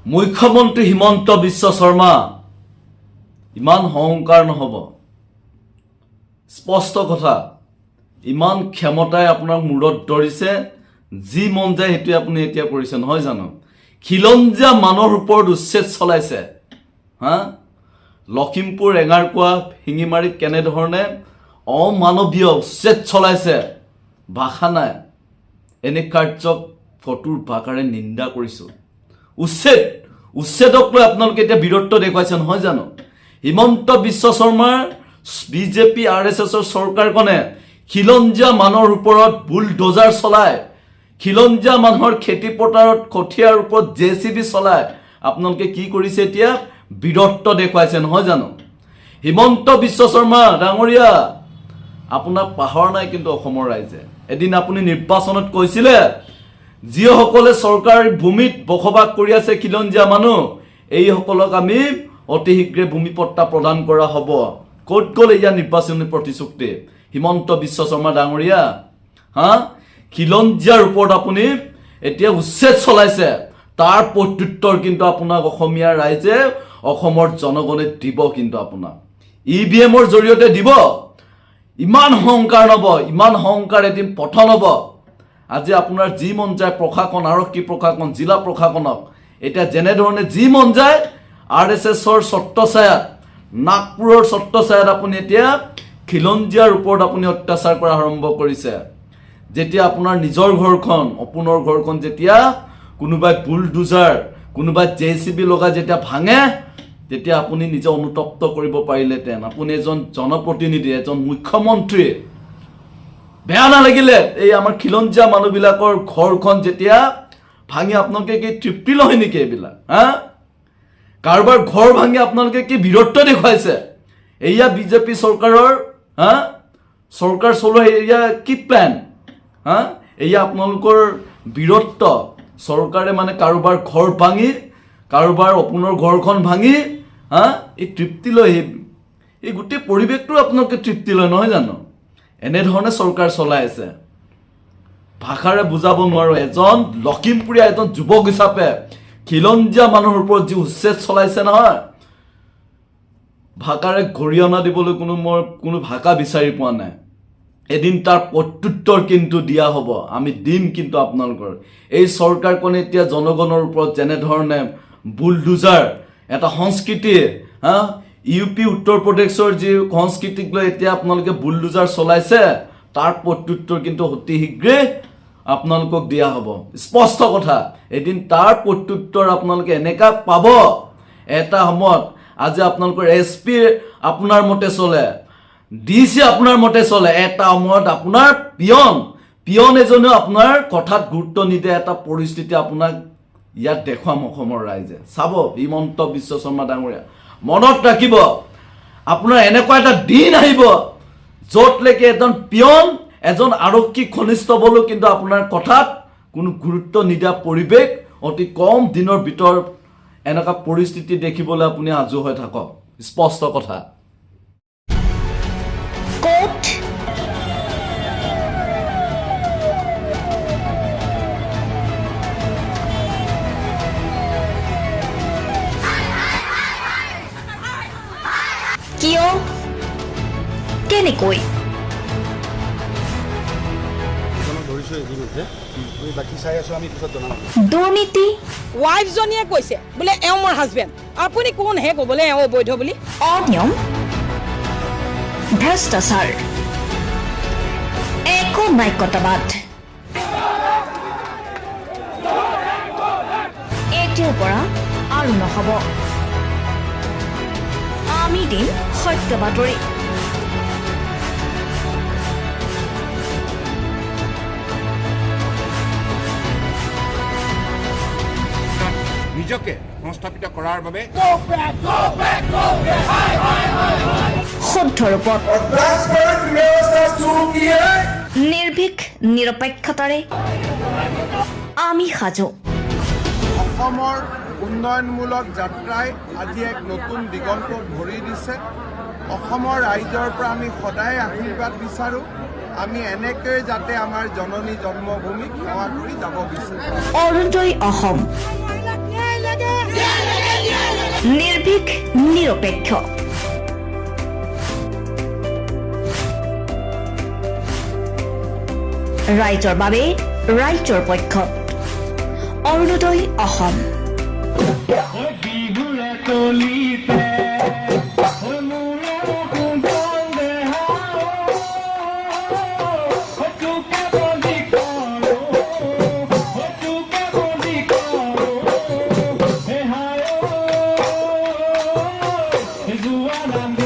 মুখ্যমন্ত্ৰী হিমন্ত বিশ্ব শৰ্মা ইমান হংকাৰ নহব স্পষ্ট কথা ইমান ক্ষমতাই আপোনাৰ মূৰত ধৰিছে যি মন যায় হেতু আপুনি এতিয়া কৰিছে নহয় জানো খিলঞ্জীয়া মানুহৰ ওপৰত উচ্ছেদ চলাইছে হা লখিমপুৰ এঙাৰকুৱা হিঙিমাৰীত কেনে ধৰণে অমানৱীয় উচ্ছেদ চলাইছে ভাষা নাই এনে কাৰ্যক ফটোৰ ভাষাৰে নিন্দা কৰিছো উচ্ছেদক লৈ আপোনালোকে এতিয়া বীৰত্ব দেখুৱাইছে নহয় জানো হিমন্ত বিশ্ব শৰ্মাৰ বিজেপি আৰএছএছৰ চৰকাৰখনে খিলঞ্জীয়া মানুহৰ ওপৰত বুলডোজাৰ চলায় খিলঞ্জীয়া মানুহৰ খেতি পথাৰত কঠিয়াৰ ওপৰত জেচিবি চলায় আপোনালোকে কি কৰিছে এতিয়া বীৰত্ব দেখুৱাইছে নহয় জানো হিমন্ত বিশ্ব শৰ্মা ডাঙৰীয়া আপোনাক পাহৰা নাই কিন্তু অসমৰ ৰাইজে এদিন আপুনি নিৰ্বাচনত কৈছিলে যিসকলে চৰকাৰী ভূমিত বসবাস কৰি আছে খিলঞ্জীয়া মানুহ এইসকলক আমি অতি শীঘ্ৰে ভূমিপট্টা প্ৰদান কৰা হ'ব ক'ত গ'ল এয়া নিৰ্বাচনী প্ৰতিশ্ৰুতি হিমন্ত বিশ্ব শৰ্মা ডাঙৰীয়া হা খিলঞ্জীয়াৰ ওপৰত আপুনি এতিয়া উচ্ছেদ চলাইছে তাৰ প্ৰত্যুত্তৰ কিন্তু আপোনাক অসমীয়া ৰাইজে অসমৰ জনগণে দিব কিন্তু আপোনাক ইভিএমৰ জৰিয়তে দিব ইমান হংকাৰ নব ইমান হংকাৰ এদিন পঠন হ'ব আজি আপোনাৰ যি মন যায় প্ৰশাসন আৰক্ষী প্ৰশাসন জিলা প্ৰশাসনক এটা যেনে ধৰণে যি মন যায় আৰএছএছৰ ছত্ৰছায়াত নাগপুৰৰ ছত্ৰছায়াত আপুনি এতিয়া খিলঞ্জীয়াৰ ওপৰত আপুনি অত্যাচাৰ কৰা আৰম্ভ কৰিছে যেতিয়া আপোনাৰ নিজৰ ঘৰখন অপুনৰ ঘৰখন যেতিয়া কোনোবাই বুলডোজাৰ কোনোবাই জেচিবি লগা যেতিয়া ভাঙে তেতিয়া আপুনি নিজে অনুতপ্ত কৰিব পাৰিলেতেন আপুনি এজন জনপ্ৰতিনিধি এজন মুখ্যমন্ত্ৰী বেয়া নালাগিলে এই আমাৰ খিলঞ্জীয়া মানুহবিলাকৰ ঘৰখন যেতিয়া ভাঙি আপোনালোকে কি তৃপ্তি লয় নেকি এইবিলাক হা কাৰোবাৰ ঘৰ ভাঙি আপোনালোকে কি বীৰত্ব দেখুৱাইছে এয়া বিজেপি চৰকাৰৰ হা চৰকাৰ চলোৱা এয়া কি প্লেন হা এয়া আপোনালোকৰ বীৰত্ব চৰকাৰে মানে কাৰোবাৰ ঘৰ ভাঙি কাৰোবাৰ অপুনৰ ঘৰখন ভাঙি হা এই তৃপ্তি লয় এই গোটেই পৰিৱেশটো আপোনালোকে তৃপ্তি লয় নহয় জানো এনেধৰণে চৰকাৰ চলাই আছে ভাষাৰে বুজাব নোৱাৰো এজন লখিমপুৰীয়া এজন যুৱক হিচাপে খিলঞ্জীয়া মানুহৰ ওপৰত যি উচ্ছেদ চলাইছে নহয় ভাষাৰে গৰিহণা দিবলৈ কোনো ভাষা বিচাৰি পোৱা নাই এদিন তাৰ প্ৰত্যুত্তৰ কিন্তু দিয়া হ'ব আমি দিম কিন্তু আপোনালোকৰ এই চৰকাৰখনে এতিয়া জনগণৰ ওপৰত যেনেধৰণে বুলডোজাৰ এটা সংস্কৃতি হা ইউপি উত্তৰ প্ৰদেশৰ যি সংস্কৃতিক লৈ এতিয়া আপোনালোকে বুলডোজাৰ চলাইছে তাৰ প্ৰত্যুত্তৰ কিন্তু অতি শীঘ্ৰে আপোনালোকক দিয়া হ'ব স্পষ্ট কথা এদিন তাৰ প্ৰত্যুত্তৰ আপোনালোকে এনেকা পাব এটা সময়ত আজি আপোনালোকৰ এছপি আপোনাৰ মতে চলে ডিসি আপোনাৰ মতে চলে এটা সময়ত আপোনাৰ পিয়ন এজনেও আপোনাৰ কথাত গুৰুত্ব নিদিয়ে এটা পৰিস্থিতি আপোনাক ইয়াত দেখুৱাম অসমৰ ৰাইজে চাব হিমন্ত বিশ্ব শৰ্মা ডাঙৰীয়া মনত ৰাখিব আপোনাৰ এনেকুৱা এটা দিন আহিব য'তলৈকে এজন পিয়ন এজন আৰক্ষী ঘনিষ্ঠ বলো কিন্তু আপোনাৰ কথাত কোনো গুৰুত্ব নিদিয়া পৰিৱেশ অতি কম দিনৰ ভিতৰত এনেকুৱা পৰিস্থিতি দেখিবলৈ আপুনি আজু হৈ থাকক স্পষ্ট কথা কোট কিয় কেনেকৈ দুৰ্নীতি ৱাইফজনীয়ে কৈছে বোলে এওঁ মোৰ হাজবেণ্ড আপুনি কোন হে ক'বলৈ এওঁ অবৈধ বুলি অনিয়ম ভ্ৰষ্টাচাৰ একো নায়কতাবাদ এতিয়াৰ পৰা আৰু নহ'ব আমি দিম সত্য বাতৰি নিজকে সংস্থাপিত কৰাৰ বাবে শুদ্ধ ৰূপত নিৰ্ভীক নিৰপেক্ষতাৰে আমি সাজু অসমৰ উন্নয়নমূলক যাত্ৰাই আজি এক নতুন দিগন্ত ভৰি দিছে অসমৰ ৰাইজৰ পৰা আমি সদায় আশীৰ্বাদ বিচাৰোঁ আমি এনেকৈ যাতে আমাৰ জননী জন্মভূমিক সেৱা কৰি যাব বিচাৰোঁ অৰুণোদয় অসম ন্যায় লাগে নিৰ্ভীক নিৰপেক্ষ ৰাইজৰ বাবে ৰাইজৰ পক্ষত অৰুণোদয় অসম I'm